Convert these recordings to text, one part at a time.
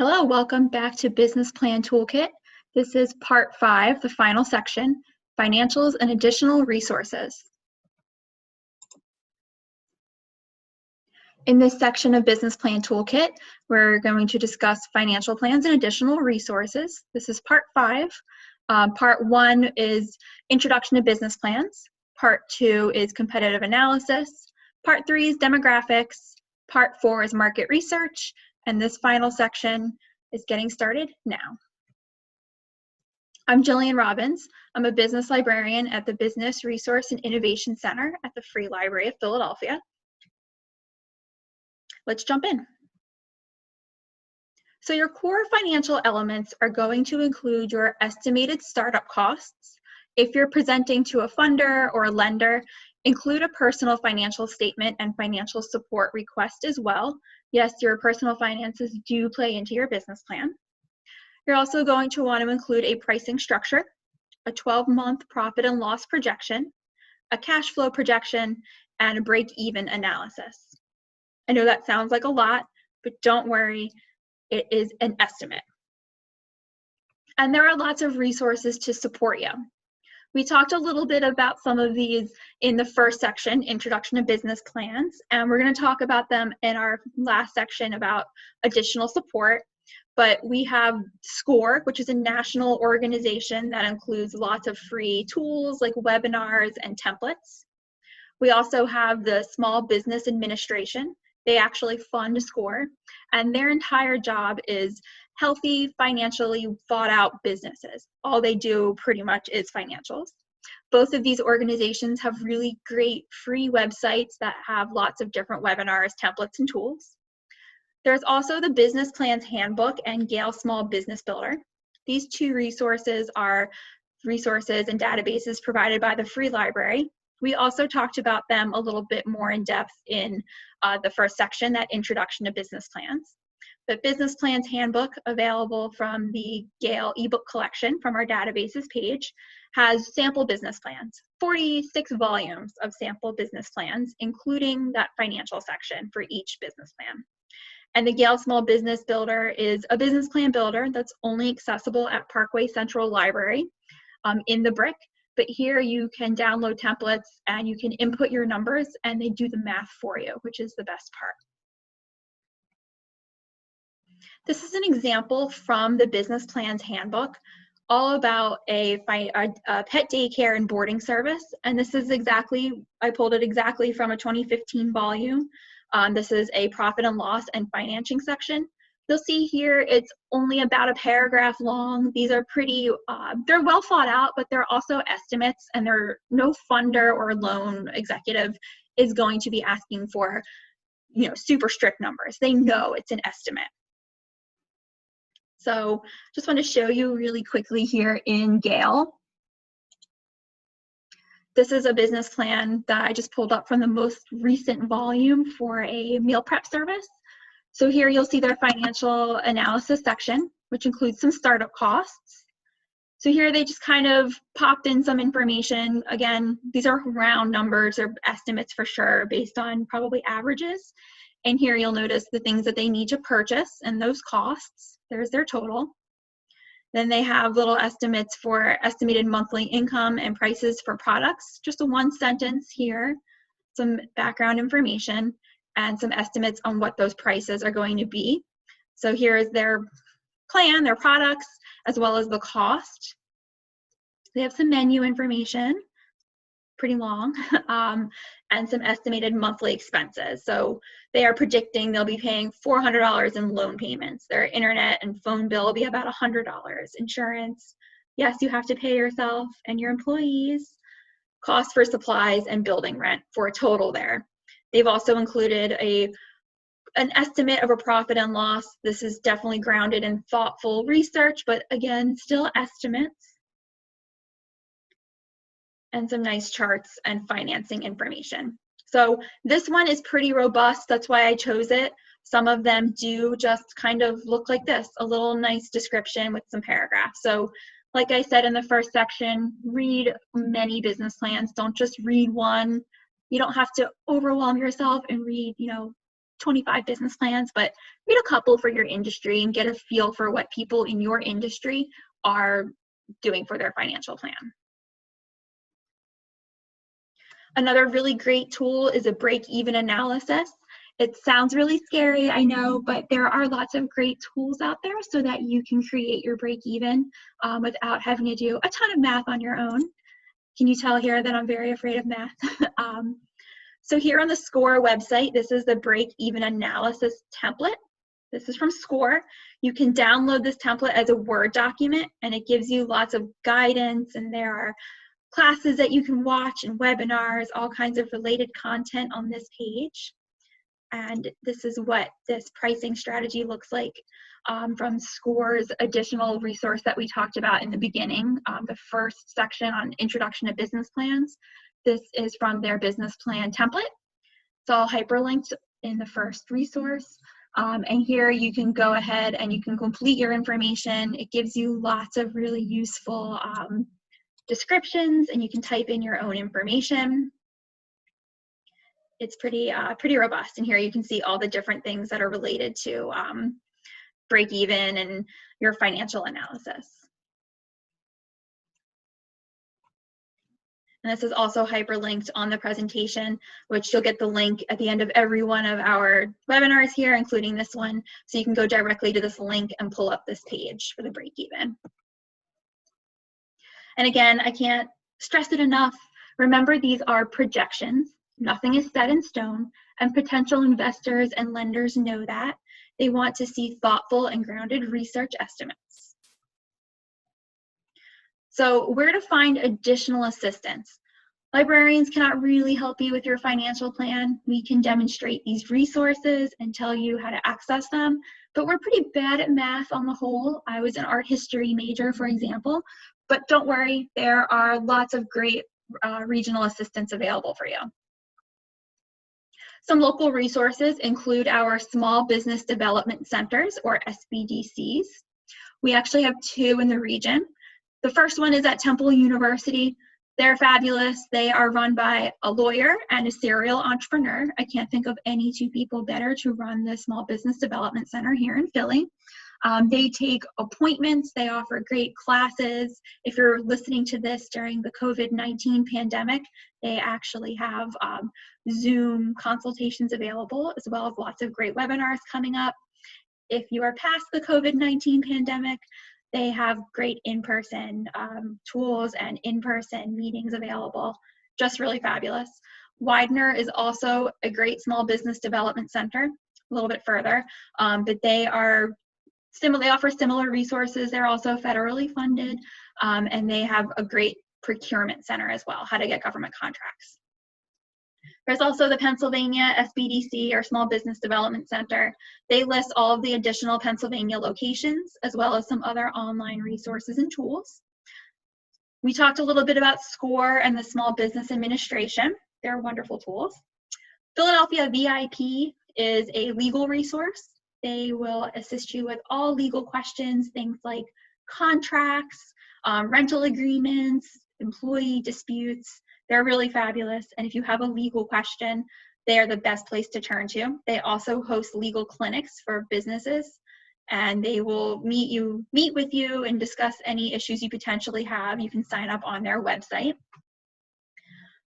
Hello, welcome back to Business Plan Toolkit. This is part 5, the final section, Financials and Additional Resources. In this section of Business Plan Toolkit, we're going to discuss financial plans and additional resources. This is part 5. Part 1 is Introduction to Business Plans. Part 2 is Competitive Analysis. Part 3 is Demographics. Part 4 is Market Research. And this final section is getting started now. I'm Jillian Robbins. I'm a business librarian at the Business Resource and Innovation Center at the Free Library of Philadelphia. Let's jump in. So your core financial elements are going to include your estimated startup costs. If you're presenting to a funder or a lender, include a personal financial statement and financial support request as well. Yes, your personal finances do play into your business plan. You're also going to want to include a pricing structure, a 12-month profit and loss projection, a cash flow projection, and a break-even analysis. I know that sounds like a lot, but don't worry, it is an estimate. And there are lots of resources to support you. We talked a little bit about some of these in the first section, Introduction to Business Plans, and we're going to talk about them in our last section about additional support. But we have SCORE, which is a national organization that includes lots of free tools like webinars and templates. We also have the Small Business Administration. They actually fund SCORE, and their entire job is healthy, financially thought out businesses. All they do pretty much is financials. Both of these organizations have really great free websites that have lots of different webinars, templates, and tools. There's also the Business Plans Handbook and Gale Small Business Builder. These two resources are resources and databases provided by the Free Library. We also talked about them a little bit more in depth in the first section, that Introduction to Business Plans. The Business Plans Handbook, available from the Gale ebook collection from our databases page, has sample business plans, 46 volumes of sample business plans, including that financial section for each business plan. And the Gale Small Business Builder is a business plan builder that's only accessible at Parkway Central Library in the BRIC. But here you can download templates and you can input your numbers and they do the math for you, which is the best part. This is an example from the Business Plans Handbook, all about a pet daycare and boarding service. And this is exactly, I pulled it exactly from a 2015 volume. This is a profit and loss and financing section. You'll see here it's only about a paragraph long. These are pretty, they're well thought out, but they're also estimates, and no funder or loan executive is going to be asking for, super strict numbers. They know it's an estimate. So just want to show you really quickly here in Gale. This is a business plan that I just pulled up from the most recent volume for a meal prep service. So here you'll see their financial analysis section, which includes some startup costs. So here they just kind of popped in some information. Again, these are round numbers or estimates for sure, based on probably averages. And here you'll notice the things that they need to purchase and those costs. There's their total. Then they have little estimates for estimated monthly income and prices for products. Just a one sentence here, some background information, and some estimates on what those prices are going to be. So here is their plan, their products, as well as the cost. They have some menu information, pretty long, and some estimated monthly expenses. So they are predicting they'll be paying $400 in loan payments. Their internet and phone bill will be about $100. Insurance, yes, you have to pay yourself and your employees. Cost for supplies and building rent for a total there. They've also included an estimate of a profit and loss. This is definitely grounded in thoughtful research, but again, still estimates. And some nice charts and financing information. So this one is pretty robust. That's why I chose it. Some of them do just kind of look like this, a little nice description with some paragraphs. So like I said in the first section, read many business plans. Don't just read one. You don't have to overwhelm yourself and read, 25 business plans, but read a couple for your industry and get a feel for what people in your industry are doing for their financial plan. Another really great tool is a break-even analysis. It sounds really scary, I know, but there are lots of great tools out there so that you can create your break-even without having to do a ton of math on your own. Can you tell here that I'm very afraid of math? So here on the SCORE website, this is the break-even analysis template. This is from SCORE. You can download this template as a Word document, and it gives you lots of guidance, and there are classes that you can watch and webinars, all kinds of related content on this page. And this is what this pricing strategy looks like from SCORE's additional resource that we talked about in the beginning, the first section on Introduction to Business Plans. This is from their business plan template. It's all hyperlinked in the first resource. And here you can go ahead and you can complete your information. It gives you lots of really useful descriptions, and you can type in your own information. It's pretty robust, and here you can see all the different things that are related to break even and your financial analysis. And this is also hyperlinked on the presentation, which you'll get the link at the end of every one of our webinars here, including this one, so you can go directly to this link and pull up this page for the break even. And again, I can't stress it enough. Remember, these are projections. Nothing is set in stone, and potential investors and lenders know that. They want to see thoughtful and grounded research estimates. So where to find additional assistance? Librarians cannot really help you with your financial plan. We can demonstrate these resources and tell you how to access them, but we're pretty bad at math on the whole. I was an art history major, for example, but don't worry, there are lots of great regional assistance available for you. Some local resources include our Small Business Development Centers, or SBDCs. We actually have 2 in the region. The first one is at Temple University. They're fabulous. They are run by a lawyer and a serial entrepreneur. I can't think of any 2 people better to run the Small Business Development Center here in Philly. They take appointments, they offer great classes. If you're listening to this during the COVID-19 pandemic, they actually have Zoom consultations available, as well as lots of great webinars coming up. If you are past the COVID-19 pandemic, they have great in-person tools and in-person meetings available. Just really fabulous. Widener is also a great small business development center, a little bit further, but they offer similar resources. They're also federally funded, and they have a great procurement center as well, how to get government contracts. There's also the Pennsylvania SBDC, or Small Business Development Center. They list all of the additional Pennsylvania locations, as well as some other online resources and tools. We talked a little bit about SCORE and the Small Business Administration. They're wonderful tools. Philadelphia VIP is a legal resource. They will assist you with all legal questions, things like contracts, rental agreements, employee disputes. They're really fabulous. And if you have a legal question, they are the best place to turn to. They also host legal clinics for businesses, and they will meet with you and discuss any issues you potentially have. You can sign up on their website.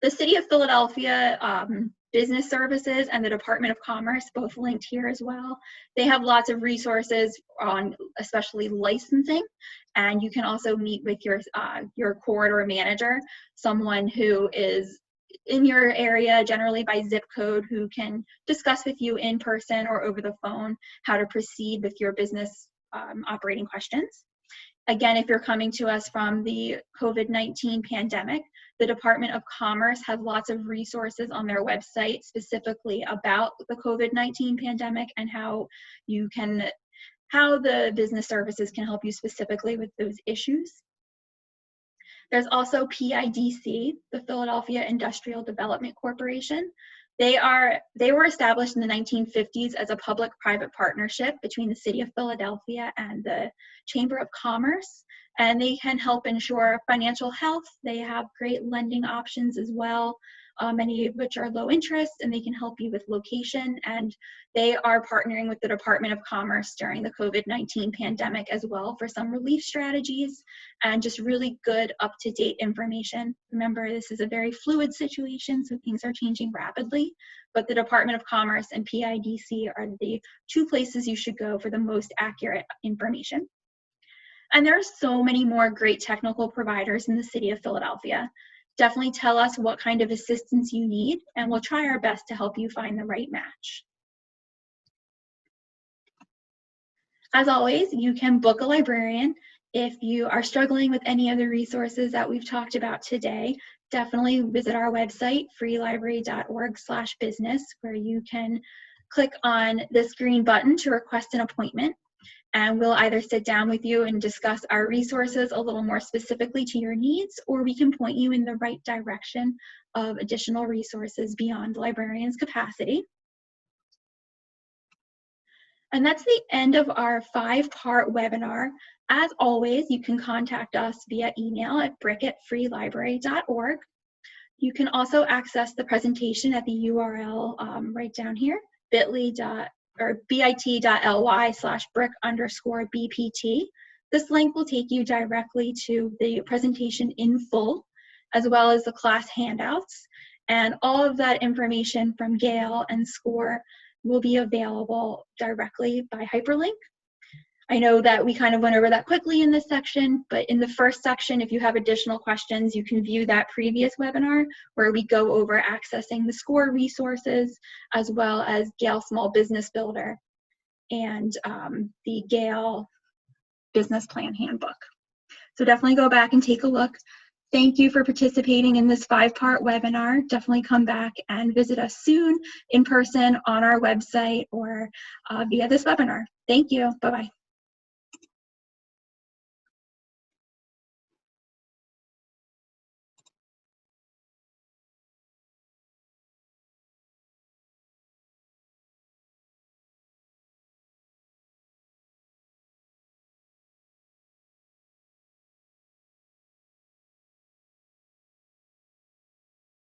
The City of Philadelphia Business Services and the Department of Commerce, both linked here as well. They have lots of resources on especially licensing, and you can also meet with your corridor manager, someone who is in your area, generally by zip code, who can discuss with you in person or over the phone how to proceed with your business operating questions. Again, if you're coming to us from the COVID-19 pandemic, the Department of Commerce has lots of resources on their website specifically about the COVID-19 pandemic and how the business services can help you specifically with those issues. There's also PIDC, the Philadelphia Industrial Development Corporation. They were established in the 1950s as a public-private partnership between the City of Philadelphia and the Chamber of Commerce, and they can help ensure financial health. They have great lending options as well. many of which are low interest, and they can help you with location. And they are partnering with the Department of Commerce during the COVID-19 pandemic as well for some relief strategies and just really good up-to-date information. Remember, this is a very fluid situation, so things are changing rapidly, but the Department of Commerce and PIDC are the two places you should go for the most accurate information. And there are so many more great technical providers in the city of Philadelphia. Definitely tell us what kind of assistance you need, and we'll try our best to help you find the right match. As always, you can book a librarian. If you are struggling with any of the resources that we've talked about today, definitely visit our website, freelibrary.org/business, where you can click on this green button to request an appointment. And we'll either sit down with you and discuss our resources a little more specifically to your needs, or we can point you in the right direction of additional resources beyond the librarian's capacity. And that's the end of our 5-part webinar. As always, you can contact us via email at bric@freelibrary.org. You can also access the presentation at the URL right down here, bit.ly/bric_BPT. This link will take you directly to the presentation in full, as well as the class handouts. And all of that information from Gail and SCORE will be available directly by hyperlink. I know that we kind of went over that quickly in this section, but in the first section, if you have additional questions, you can view that previous webinar where we go over accessing the SCORE resources, as well as Gale Small Business Builder and the Gale Business Plan Handbook. So definitely go back and take a look. Thank you for participating in this 5-part webinar. Definitely come back and visit us soon in person on our website or via this webinar. Thank you. Bye-bye.